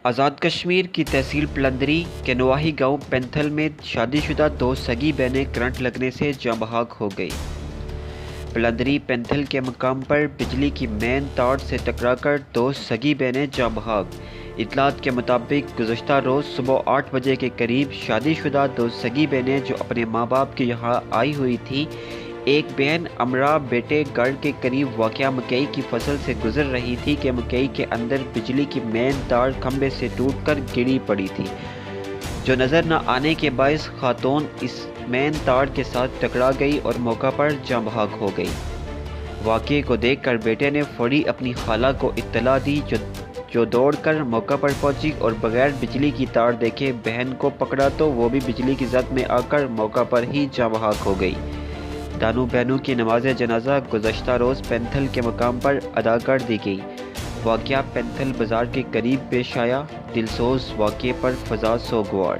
آزاد کشمیر کی تحصیل پلندری کے نواحی گاؤں پینتھل میں شادی شدہ دو سگی بہنیں کرنٹ لگنے سے جاں بحق ہو گئی۔ پلندری پینتھل کے مقام پر بجلی کی مین تار سے ٹکرا کر دو سگی بہنیں جاں بحق۔ اطلاعات کے مطابق گزشتہ روز صبح 8 بجے کے قریب شادی شدہ دو سگی بہنیں جو اپنے ماں باپ کے یہاں آئی ہوئی تھیں، ایک بہن امرا بیٹے گڑھ کے قریب واقع مکئی کی فصل سے گزر رہی تھی کہ مکئی کے اندر بجلی کی مین تار کھمبے سے ٹوٹ کر گری پڑی تھی، جو نظر نہ آنے کے باعث خاتون اس مین تار کے ساتھ ٹکرا گئی اور موقع پر جاں بحق ہو گئی۔ واقعے کو دیکھ کر بیٹے نے فوری اپنی خالہ کو اطلاع دی، جو دوڑ کر موقع پر پہنچی اور بغیر بجلی کی تار دیکھے بہن کو پکڑا تو وہ بھی بجلی کی زد میں آ کر موقع پر ہی جاں بحق ہو گئی۔ دونوں بہنوں کی نماز جنازہ گزشتہ روز پینتھل کے مقام پر ادا کر دی گئی۔ واقعہ پینتھل بازار کے قریب پیش آیا۔ دلسوز واقعے پر فضا سوگوار۔